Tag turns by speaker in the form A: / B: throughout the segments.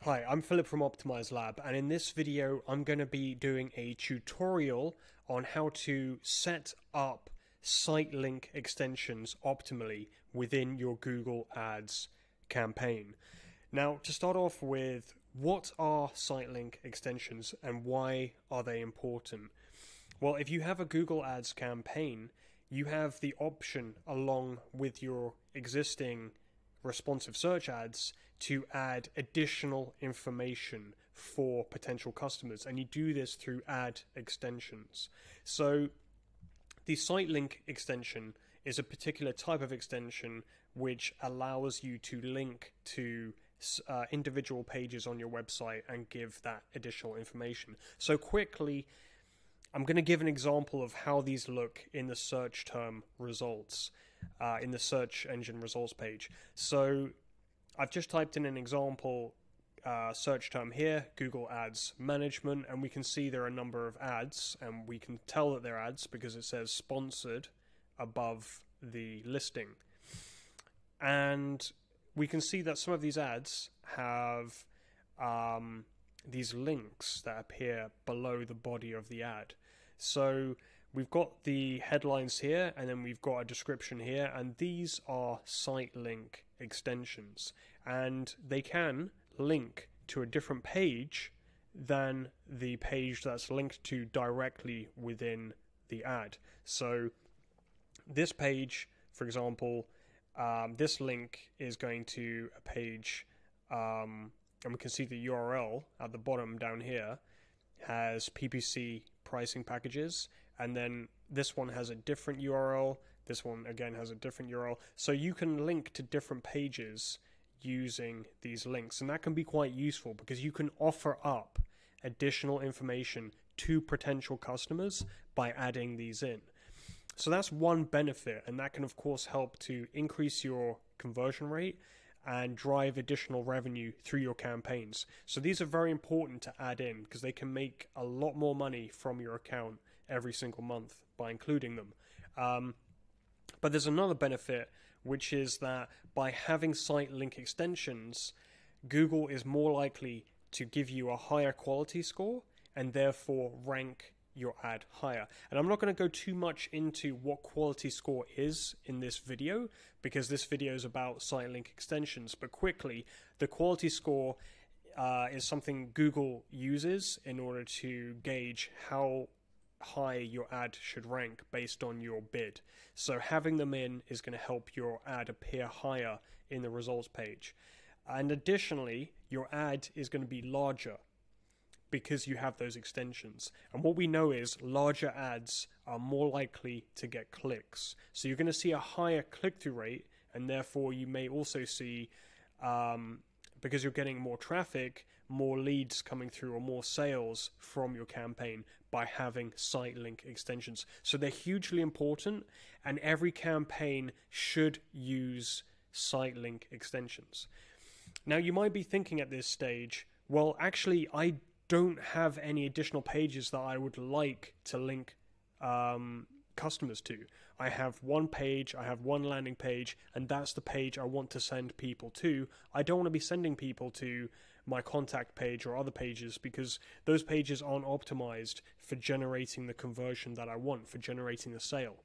A: Hi, I'm Philip from Optimize Lab, and in this video I'm going to be doing a tutorial on how to set up site link extensions optimally within your Google Ads campaign. Now, to start off with, what are site link extensions and why are they important? Well, if you have a Google Ads campaign, you have the option along with your existing responsive search ads to add additional information for potential customers, and you do this through ad extensions. So the site link extension is a particular type of extension which allows you to link to individual pages on your website and give that additional information. So quickly, I'm going to give an example of how these look in the search term results, in the search engine results page. So I've just typed in an example search term here, Google Ads Management, and we can see there are a number of ads, and we can tell that they're ads because it says sponsored above the listing. And we can see that some of these ads have these links that appear below the body of the ad. So we've got the headlines here, and then we've got a description here, and these are site link extensions, and they can link to a different page than the page that's linked to directly within the ad. So this page, for example, this link is going to a page, and we can see the URL at the bottom down here has PPC pricing packages, and then this one has a different URL, this one again has a different URL, so you can link to different pages using these links, and that can be quite useful because you can offer up additional information to potential customers by adding these in. So that's one benefit, and that can of course help to increase your conversion rate and drive additional revenue through your campaigns. So these are very important to add in because they can make a lot more money from your account every single month by including them. But there's another benefit, which is that by having site link extensions, Google is more likely to give you a higher quality score and therefore rank your ad higher. And I'm not going to go too much into what quality score is in this video because this video is about site link extensions, but quickly, the quality score is something Google uses in order to gauge how high your ad should rank based on your bid. So having them in is going to help your ad appear higher in the results page. And additionally, your ad is going to be larger because you have those extensions. And what we know is larger ads are more likely to get clicks. So you're going to see a higher click-through rate, and therefore you may also see, because you're getting more traffic, more leads coming through or more sales from your campaign by having site link extensions. So they're hugely important, and every campaign should use site link extensions. Now you might be thinking at this stage, well, actually I don't have any additional pages that I would like to link customers to. I have one page, I have one landing page, and that's the page I want to send people to. I don't want to be sending people to my contact page or other pages because those pages aren't optimized for generating the conversion that I want, for generating the sale.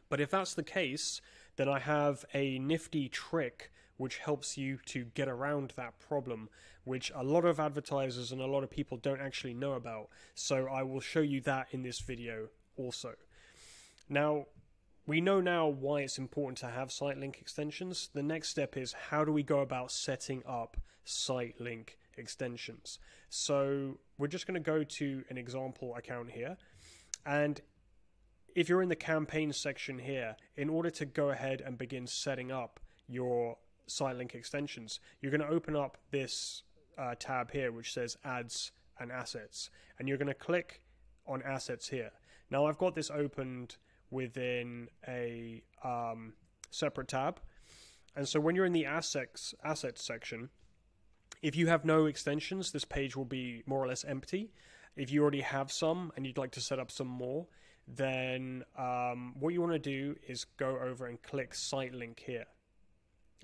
A: But if that's the case, then I have a nifty trick which helps you to get around that problem, which a lot of advertisers and a lot of people don't actually know about. So I will show you that in this video also. Now, we know now why it's important to have site link extensions. The next step is, how do we go about setting up site link extensions? So we're just going to go to an example account here, and if you're in the campaign section here, in order to go ahead and begin setting up your site link extensions, you're going to open up this tab here which says Ads and Assets, and you're going to click on Assets here. Now I've got this opened within a separate tab, and so when you're in the assets section, if you have no extensions, this page will be more or less empty. If you already have some and you'd like to set up some more, then what you want to do is go over and click Site Link here.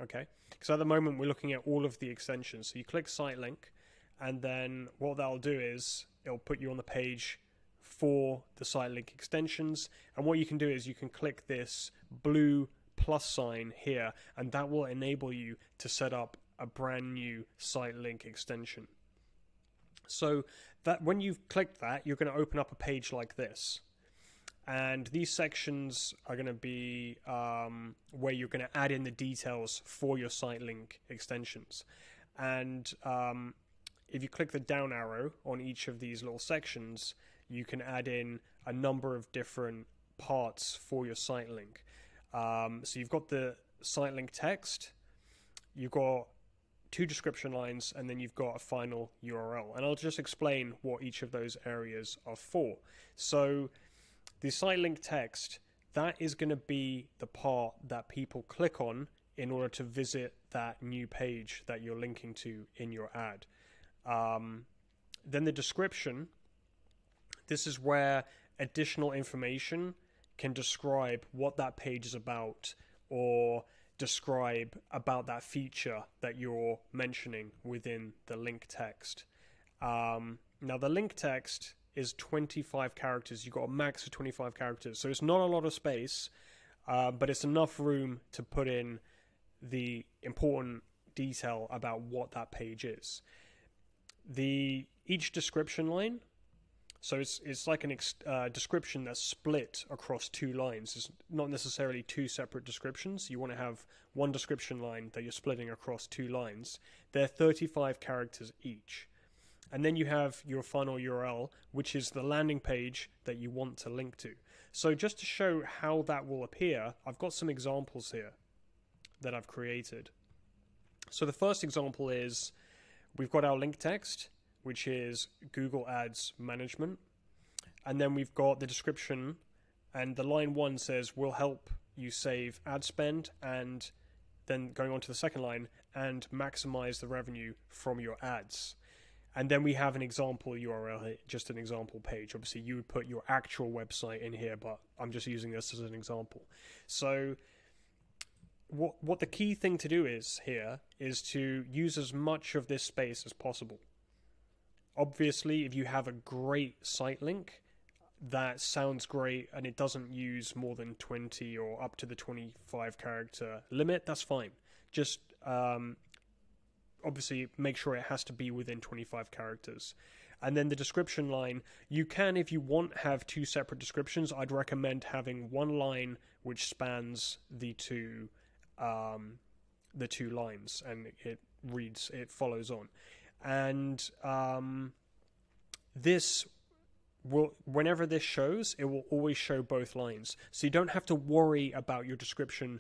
A: Okay, because at the moment we're looking at all of the extensions. So you click site link, and then what that'll do is it'll put you on the page for the site link extensions. And what you can do is you can click this blue plus sign here, and that will enable you to set up a brand new site link extension. So that when you've clicked that, you're going to open up a page like this. And these sections are going to be where you're going to add in the details for your site link extensions. And if you click the down arrow on each of these little sections, you can add in a number of different parts for your site link. So you've got the site link text, you've got 2 description lines, and then you've got a final URL. And I'll just explain what each of those areas are for. So the site link text, that is going to be the part that people click on in order to visit that new page that you're linking to in your ad. Then the description, this is where additional information can describe what that page is about, or describe about that feature that you're mentioning within the link text. Now the link text is 25 characters. You've got a max of 25 characters, so it's not a lot of space, but it's enough room to put in the important detail about what that page is. Each description line, so it's like a description that's split across 2 lines. It's not necessarily 2 separate descriptions. You want to have one description line that you're splitting across 2 lines. They're 35 characters each. And then you have your final URL, which is the landing page that you want to link to. So just to show how that will appear, I've got some examples here that I've created. So the first example is we've got our link text, which is Google Ads Management. And then we've got the description, and the line 1 says, will help you save ad spend, and then going on to the second line, and maximize the revenue from your ads. And then we have an example URL here, just an example page. Obviously, you would put your actual website in here, but I'm just using this as an example. So what the key thing to do is here is to use as much of this space as possible. Obviously, if you have a great site link that sounds great and it doesn't use more than 20 or up to the 25 character limit, that's fine. Just obviously make sure it has to be within 25 characters. And then the description line, you can, if you want, have 2 separate descriptions. I'd recommend having one line which spans the two lines, and it follows on. And this will, whenever this shows, it will always show both lines. So you don't have to worry about your description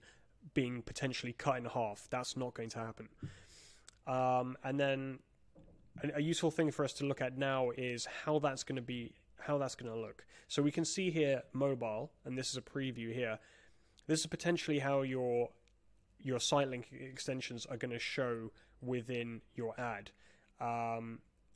A: being potentially cut in half. That's not going to happen. And then a useful thing for us to look at now is how that's going to look. So we can see here mobile, and this is a preview here. This is potentially how your site link extensions are going to show within your ad.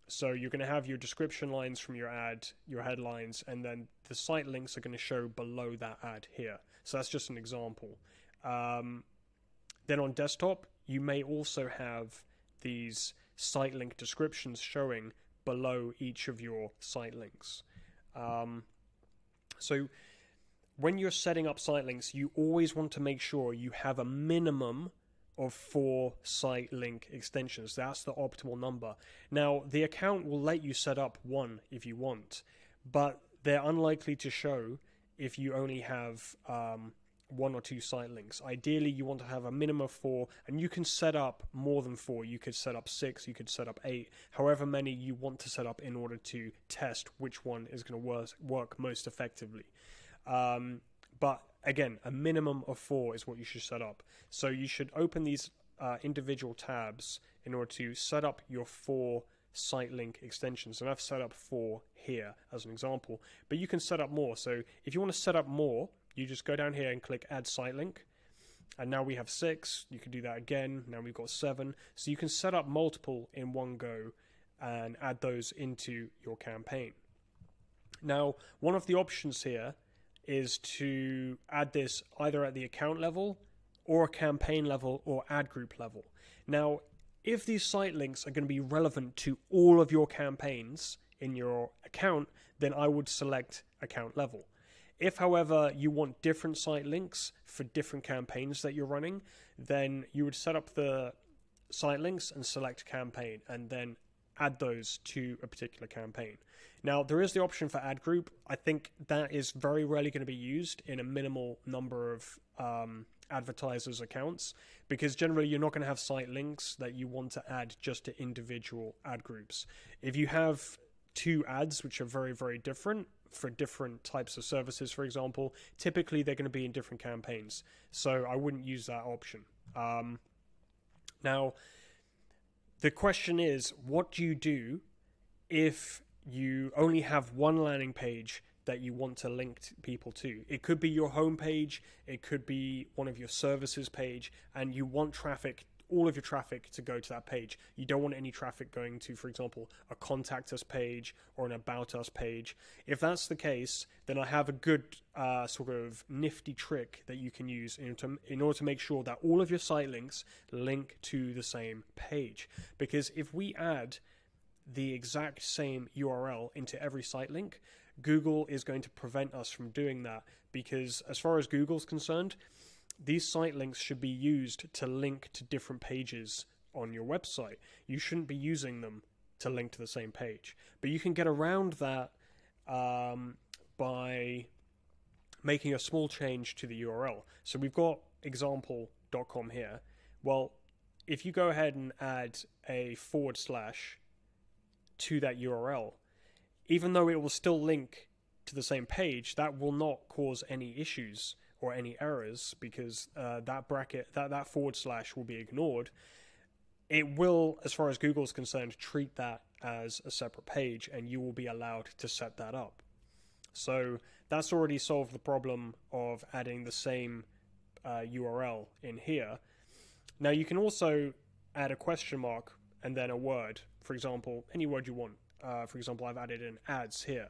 A: So you're going to have your description lines from your ad, your headlines, and then the site links are going to show below that ad here. So that's just an example. Then on desktop, you may also have these site link descriptions showing below each of your site links. So when you're setting up site links, you always want to make sure you have a minimum of 4 site link extensions. That's the optimal number. Now, the account will let you set up 1 if you want, but they're unlikely to show if you only have 1 or 2 site links. Ideally, you want to have a minimum of 4, and you can set up more than 4. You could set up 6, you could set up 8, however many you want to set up in order to test which one is going to work most effectively. But again, a minimum of 4 is what you should set up. So you should open these individual tabs in order to set up your 4 site link extensions. And I've set up 4 here as an example, but you can set up more. So if you want to set up more, you just go down here and click add site link. And now we have 6. You can do that again. Now we've got 7. So you can set up multiple in one go and add those into your campaign. Now, one of the options here is to add this either at the account level or a campaign level or ad group level. Now, if these site links are going to be relevant to all of your campaigns in your account, then I would select account level. If, however, you want different site links for different campaigns that you're running, then you would set up the site links and select campaign, and then add those to a particular campaign. Now, there is the option for ad group. I think that is very rarely going to be used in a minimal number of advertisers' accounts, because generally you're not going to have site links that you want to add just to individual ad groups. If you have two ads which are very, very different for different types of services, for example, typically they're going to be in different campaigns. So I wouldn't use that option. Now, the question is, what do you do if you only have one landing page that you want to link people to? It could be your home page, it could be one of your services page, and you want traffic, all of your traffic, to go to that page. You don't want any traffic going to, for example, a contact us page or an about us page. If that's the case, then I have a good sort of nifty trick that you can use in order to make sure that all of your site links link to the same page. Because if we add the exact same URL into every site link, Google is going to prevent us from doing that, because as far as Google's concerned, these site links should be used to link to different pages on your website. You shouldn't be using them to link to the same page. But you can get around that by making a small change to the URL. So we've got example.com here. Well, if you go ahead and add a / to that URL, even though it will still link to the same page, that will not cause any issues or any errors, because that bracket, that / will be ignored. It will, as far as Google is concerned, treat that as a separate page, and you will be allowed to set that up. So that's already solved the problem of adding the same URL in here. Now you can also add a question mark and then a word, for example, any word you want. For example, I've added in ads here.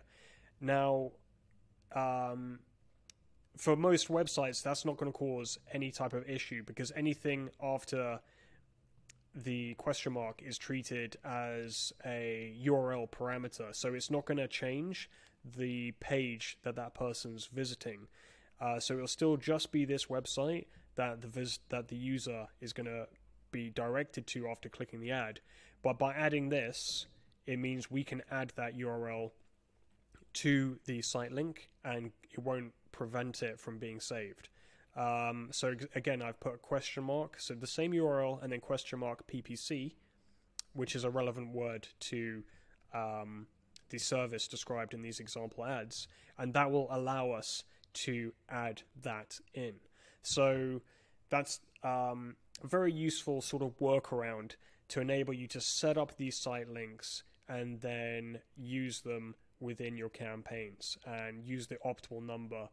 A: Now, for most websites, that's not going to cause any type of issue, because anything after the question mark is treated as a URL parameter, so it's not going to change the page that that person's visiting. So it'll still just be this website that the user is going to be directed to after clicking the ad. But by adding this, it means we can add that URL to the site link, and it won't prevent it from being saved. So again, I've put a question mark, so the same URL and then question mark PPC, which is a relevant word to the service described in these example ads, and that will allow us to add that in. So that's a very useful sort of workaround to enable you to set up these site links and then use them within your campaigns and use the optimal number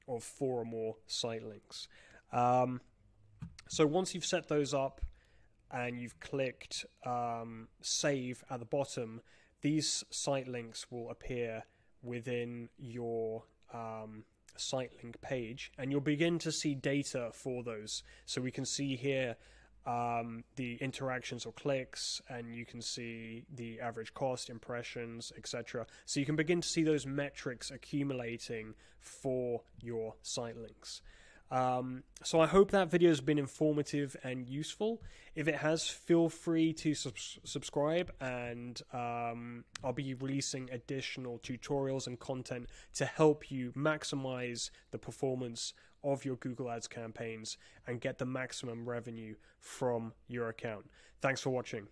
A: of 4 or more site links. So once you've set those up and you've clicked save at the bottom, these site links will appear within your site link page, and you'll begin to see data for those. So we can see here the interactions or clicks, and you can see the average cost, impressions, etc. So you can begin to see those metrics accumulating for your site links. So I hope that video has been informative and useful. If it has, feel free to subscribe, and I'll be releasing additional tutorials and content to help you maximize the performance of your Google Ads campaigns and get the maximum revenue from your account. Thanks for watching.